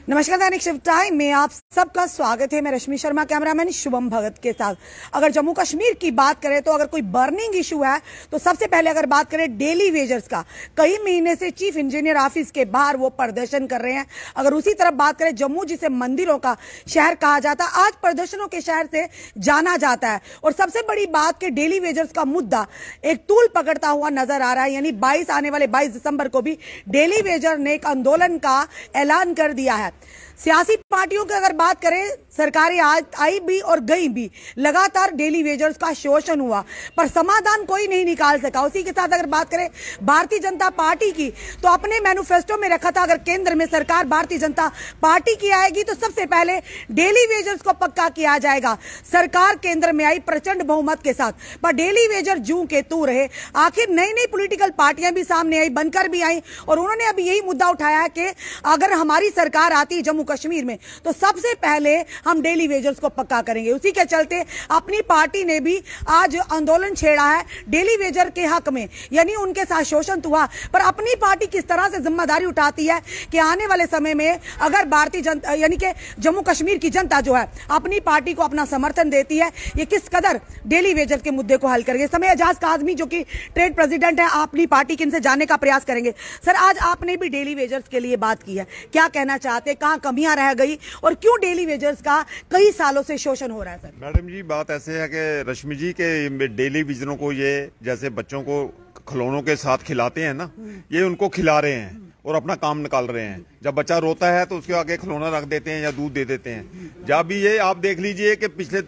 नमस्कार, दैनिक शिव टाइम में आप सबका स्वागत है। मैं रश्मि शर्मा, कैमरामैन शुभम भगत के साथ। अगर जम्मू कश्मीर की बात करें तो अगर कोई बर्निंग इशू है तो सबसे पहले अगर बात करें डेली वेजर्स का, कई महीने से चीफ इंजीनियर ऑफिस के बाहर वो प्रदर्शन कर रहे हैं। अगर उसी तरफ बात करें, जम्मू जिसे मंदिरों का शहर कहा जाता है, आज प्रदर्शनों के शहर से जाना जाता है। और सबसे बड़ी बात कि डेली वेजर्स का मुद्दा एक तूल पकड़ता हुआ नजर आ रहा है। यानी आने वाले 22 दिसंबर को भी डेली वेजर ने एक आंदोलन का ऐलान कर दिया है। सियासी पार्टियों की अगर बात करें, सरकारें आज आई भी और गई भी, लगातार डेली वेजर्स का शोषण हुआ पर समाधान कोई नहीं निकाल सका। उसी के साथ अगर बात करें भारतीय जनता पार्टी की, तो अपने मैनिफेस्टो में रखा था अगर केंद्र में सरकार भारतीय जनता पार्टी की आएगी तो सबसे पहले डेली वेजर्स को पक्का किया जाएगा। सरकार केंद्र में आई प्रचंड बहुमत के साथ, पर डेली वेजर जूं के तू रहे। आखिर नई नई पॉलिटिकल पार्टियां भी सामने आई, बनकर भी आई, और उन्होंने अभी यही मुद्दा उठाया है कि अगर हमारी सरकार आती जम्मू कश्मीर में तो सबसे पहले हम डेली वेजर्स को पक्का करेंगे। उसी के चलते अपनी पार्टी ने भी आज आंदोलन छेड़ा है डेली वेजर के हक में। यानी उनके साथ शोषण हुआ, पर अपनी पार्टी किस तरह से जिम्मेदारी उठाती है कि आने वाले समय में अगर भारतीय जनता यानी कि जम्मू कश्मीर की जनता जो है अपनी पार्टी को अपना समर्थन देती है, ये किस कदर डेली वेजर के मुद्दे को हल करेंगे। समय एजाज काजमी जो कि ट्रेड प्रेसिडेंट है अपनी पार्टी के, इनसे जानने का प्रयास करेंगे। सर, आज आपने भी डेली वेजर्स के लिए बात की है, क्या कहना चाहते हैं, कहां कमियां रह गई और क्यों डेली वेजर्स का कई सालों से शोषण हो रहा है? सर मैडम जी, बात ऐसे है कि रश्मि जी के डेली वेजरों को ये जैसे बच्चों को खिलौनों के साथ खिलाते हैं ना, ये उनको खिला रहे हैं और अपना काम निकाल रहे हैं। जब बच्चा रोता है तो उसके आगे खिलौना रख देते हैं या दूध दे देते हैं। जब भी ये आप देख लीजिए कि पिछले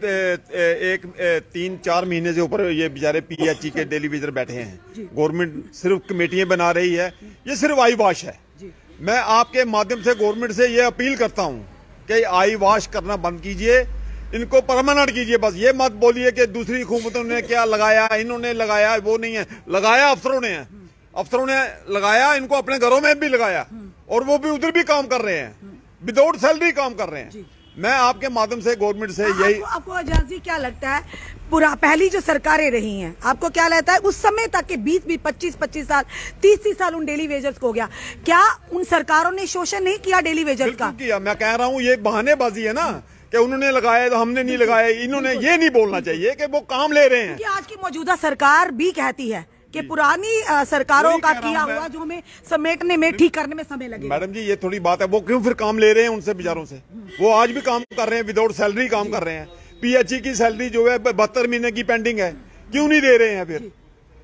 3-4 महीने से ऊपर ये बेचारे PHE के डेली वेजर बैठे हैं। गवर्नमेंट सिर्फ कमेटियां बना रही है, ये सिर्फ आई वॉश है। मैं आपके माध्यम से गवर्नमेंट से ये अपील करता हूं कि आई वॉश करना बंद कीजिए, इनको परमानेंट कीजिए। बस ये मत बोलिए कि दूसरी हुकूमतों ने क्या लगाया, इन्होंने लगाया, वो नहीं है, लगाया अफसरों ने है। अफसरों ने लगाया, इनको अपने घरों में भी लगाया और वो भी उधर भी काम कर रहे हैं, विदाउट सैलरी काम कर रहे हैं। मैं आपके माध्यम से गवर्नमेंट से यही आपको आजादी क्या लगता है, पूरा पहली जो सरकारें रही हैं, आपको क्या लगता है उस समय तक के 20-20, 25-25 साल, 30 साल उन डेली वेजर्स को हो गया, क्या उन सरकारों ने शोषण नहीं किया डेली वेजर्स का? किया। मैं कह रहा हूँ ये बहानेबाजी है ना कि उन्होंने लगाया तो हमने नहीं लगाया। इन्होंने ये नहीं बोलना चाहिए कि वो काम ले रहे हैं। आज की मौजूदा सरकार भी कहती है कि पुरानी सरकारों का किया हुआ जो हमें समेटने में, ठीक करने में समय लगेगा। मैडम जी, ये थोड़ी बात है, वो क्यों फिर काम ले रहे हैं उनसे बेचारों से? वो आज भी काम कर रहे हैं, विदाउट सैलरी काम कर रहे हैं। PHE की सैलरी जो है 72 महीने की पेंडिंग है, क्यों नहीं दे रहे हैं फिर?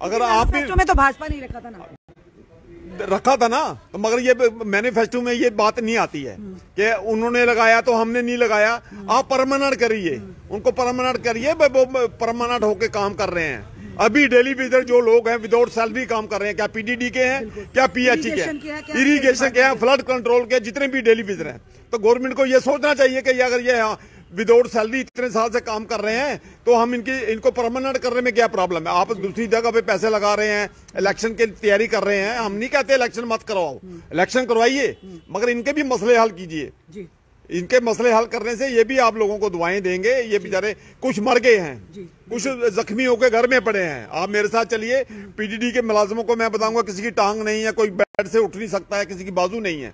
अगर आप में तो भाजपा नहीं रखा था ना, तो मगर ये मैनिफेस्टो में ये बात नहीं आती है कि उन्होंने लगाया तो हमने नहीं लगाया। आप परमानेंट करिए, उनको परमानेंट करिए, वो परमानेंट होके काम कर रहे हैं। अभी डेली वेजर जो लोग हैं विदाउट सैलरी काम कर रहे हैं, क्या PDD के हैं, क्या PHE के हैं, इरिगेशन के हैं, फ्लड कंट्रोल के, जितने भी डेली वेजर हैं। तो गवर्नमेंट को ये सोचना चाहिए कि अगर ये विदाउट सैलरी इतने साल से काम कर रहे हैं तो हम इनको परमानेंट करने में क्या प्रॉब्लम है? आप दूसरी जगह पे पैसे लगा रहे हैं, इलेक्शन की तैयारी कर रहे हैं। हम नहीं कहते इलेक्शन मत करवाओ, इलेक्शन करवाइए, मगर इनके भी मसले हल कीजिए। इनके मसले हल करने से ये भी आप लोगों को दुआएं देंगे। ये बेचारे कुछ मर गए हैं, कुछ जख्मी होकर घर में पड़े हैं। आप मेरे साथ चलिए, PDD के मुलाजिमों को मैं बताऊंगा किसी की टांग नहीं है, कोई बेड से उठ नहीं सकता है, किसी की बाजू नहीं है।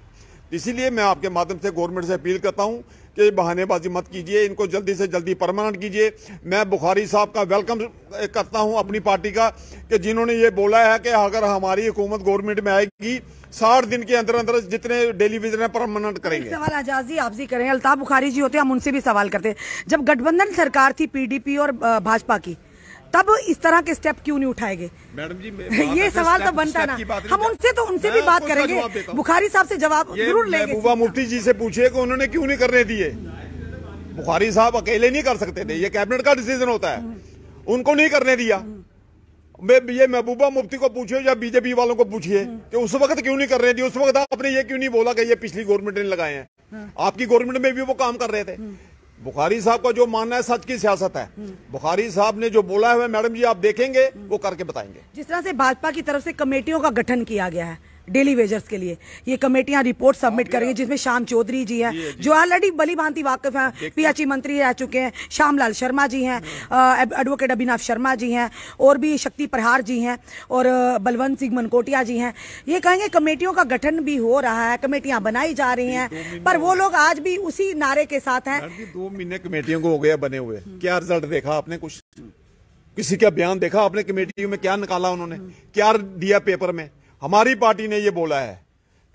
इसीलिए मैं आपके माध्यम से गवर्नमेंट से अपील करता हूं कि बहानेबाजी मत कीजिए, इनको जल्दी से जल्दी परमानेंट कीजिए। मैं बुखारी साहब का वेलकम करता हूं अपनी पार्टी का, कि जिन्होंने ये बोला है कि अगर हमारी हुकूमत गवर्नमेंट में आएगी 60 दिन के अंदर अंदर जितने डेली वेजर हैं परमानेंट करेंगे। सवाल आजादी आपसे करें, अल्ताफ बुखारी जी होते हैं, हम उनसे भी सवाल करते हैं। जब गठबंधन सरकार थी PDP और भाजपा की, तब इस तरह के स्टेप क्यों नहीं उठाएंगे? मैडम जी, ये सवाल तो बनता ना, हम उनसे भी बात करेंगे। बुखारी साहब से जवाब जरूर लेंगे। महबूबा मुफ्ती जी से पूछिए कि उन्होंने क्यों नहीं करने दिए। बुखारी साहब अकेले नहीं कर सकते थे, ये कैबिनेट का डिसीजन होता है, उनको नहीं करने दिया। ये महबूबा मुफ्ती को पूछिए या BJP वालों को पूछिए कि उस वक्त क्यों नहीं करने दिए। उस वक्त आपने ये क्यों नहीं बोला कि ये पिछली गवर्नमेंट ने लगाए हैं? आपकी गवर्नमेंट में भी वो काम कर रहे थे। बुखारी साहब का जो मानना है सच की सियासत है। बुखारी साहब ने जो बोला है मैडम जी आप देखेंगे, वो करके बताएंगे। जिस तरह से भाजपा की तरफ से कमेटियों का गठन किया गया है डेली वेजर्स के लिए। ये कमेटियां रिपोर्ट सबमिट करेंगी, जिसमें श्याम चौधरी जी हैं जो ऑलरेडी भली भांति वाकिफ हैं, पीएचई मंत्री रह चुके हैं, श्यामलाल शर्मा जी हैं, एडवोकेट अभिनव शर्मा जी हैं, और भी शक्ति प्रहार जी हैं, और बलवंत सिंह मनकोटिया जी हैं। ये कहेंगे कमेटियों का गठन भी हो रहा है, कमेटियां बनाई जा रही हैं, पर वो लोग आज भी उसी नारे के साथ हैं। 2 महीने कमेटियों को हो गया बने हुए, क्या रिजल्ट देखा आपने? कुछ किसी का बयान देखा आपने? कमेटियों में क्या निकाला उन्होंने, क्या दिया पेपर में? हमारी पार्टी ने ये बोला है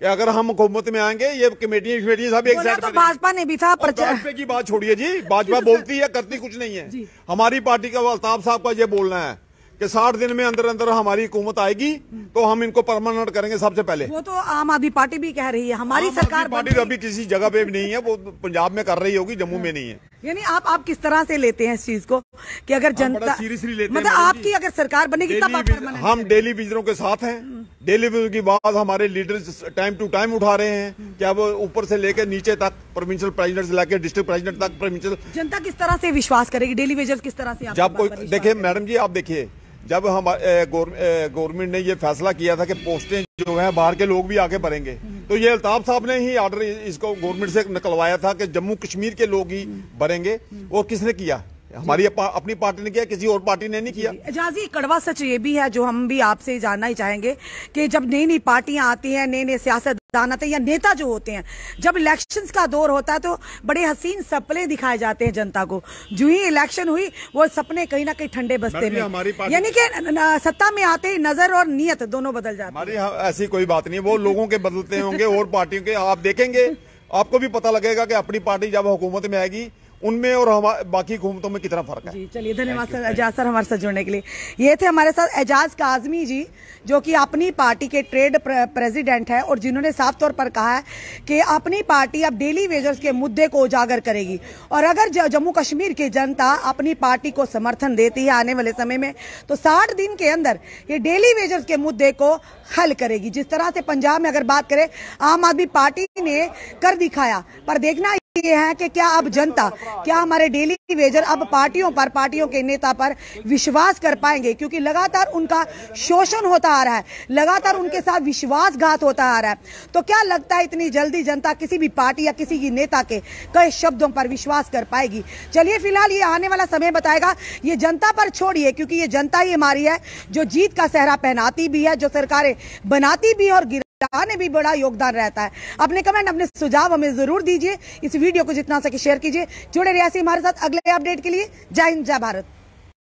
कि अगर हम हुकूमत में आएंगे ये कमेटियां सब एक साइड। तो भाजपा ने भी था, भाजपा की बात छोड़िए जी, भाजपा बोलती है करती कुछ नहीं है। हमारी पार्टी का अल्ताफ साहब का ये बोलना है कि 60 दिन में अंदर अंदर हमारी हुकूमत आएगी तो हम इनको परमानेंट करेंगे सबसे पहले। वो तो आम आदमी पार्टी भी कह रही है, हमारी सरकार पार्टी अभी किसी जगह पे भी नहीं है, वो पंजाब में कर रही होगी, जम्मू में नहीं है। यानी आप किस तरह से लेते हैं इस चीज को कि अगर जनता सीरियसली लेते हैं, मतलब आपकी अगर सरकार बनेगी तब आप हम डेली विजरों के साथ हैं। डेली विजर की बात हमारे लीडर्स टाइम टू टाइम उठा रहे हैं कि अब ऊपर से लेकर नीचे तक, प्रोविंशियल प्रेसिडेंट से लेकर डिस्ट्रिक्ट प्रेसिडेंट तक, प्रोविंशियल। जनता किस तरह से विश्वास करेगी, डेली वेजर्स किस तरह से? जब कोई देखिए मैडम जी, आप देखिए जब हम गवर्नमेंट ने ये फैसला किया था कि पोस्टें जो है बाहर के लोग भी आके भरेंगे, तो ये अल्ताफ साहब ने ही ऑर्डर इसको गवर्नमेंट से निकलवाया था कि जम्मू कश्मीर के लोग ही भरेंगे। और किसने किया? हमारी अपनी पार्टी ने किया, किसी और पार्टी ने नहीं किया। एजाजी, कड़वा सच ये भी है जो हम भी आपसे जानना ही चाहेंगे कि जब नई नई पार्टियां आती हैं, नए नए सियासतदान आते हैं या नेता जो होते हैं, जब इलेक्शंस का दौर होता है तो बड़े हसीन सपने दिखाए जाते हैं जनता को। जो ही इलेक्शन हुई वो सपने कहीं ना कहीं ठंडे बस्ते में, यानी कि सत्ता में आते ही नजर और नियत दोनों बदल जाती है। हमारी ऐसी कोई बात नहीं है, वो लोगों के बदलते होंगे और पार्टियों के। आप देखेंगे, आपको भी पता लगेगा कि अपनी पार्टी जब हुकूमत में आएगी उनमें और बाकी हुकूमतों में कितना फर्क है। जी चलिए, धन्यवाद सर, एजाज सर हमारे साथ जुड़ने के लिए। ये थे हमारे साथ एजाज काजमी जी, जो कि अपनी पार्टी के ट्रेड प्रेसिडेंट है और जिन्होंने साफ तौर पर कहा है कि अपनी पार्टी अब डेली वेजर्स के मुद्दे को उजागर करेगी, और अगर जम्मू कश्मीर की जनता अपनी पार्टी को समर्थन देती है आने वाले समय में तो 60 दिन के अंदर ये डेली वेजर्स के मुद्दे को हल करेगी। जिस तरह से पंजाब में अगर बात करें, आम आदमी पार्टी ने कर दिखाया, पर देखना ये है कि क्या अब जनता, क्या हमारे डेली वेजर अब पार्टियों पर, पार्टियों के नेता पर विश्वास कर पाएंगे, क्योंकि लगातार उनका शोषण होता आ रहा है, लगातार उनके साथ विश्वासघात होता आ रहा है। तो क्या लगता है इतनी जल्दी जनता किसी भी पार्टी या किसी की नेता के कई शब्दों पर विश्वास कर पाएगी? चलिए फिलहाल ये आने वाला समय बताएगा। ये जनता पर छोड़िए, क्योंकि ये जनता ही हमारी है जो जीत का सहरा पहनाती भी है, जो सरकारें बनाती भी है और गिराने भी बड़ा योगदान रहता है। अपने कमेंट, अपने सुझाव हमें जरूर दीजिए। इस वीडियो को जितना सके शेयर कीजिए। जुड़े रहिए हमारे साथ अगले अपडेट के लिए। जय हिंद, जय भारत।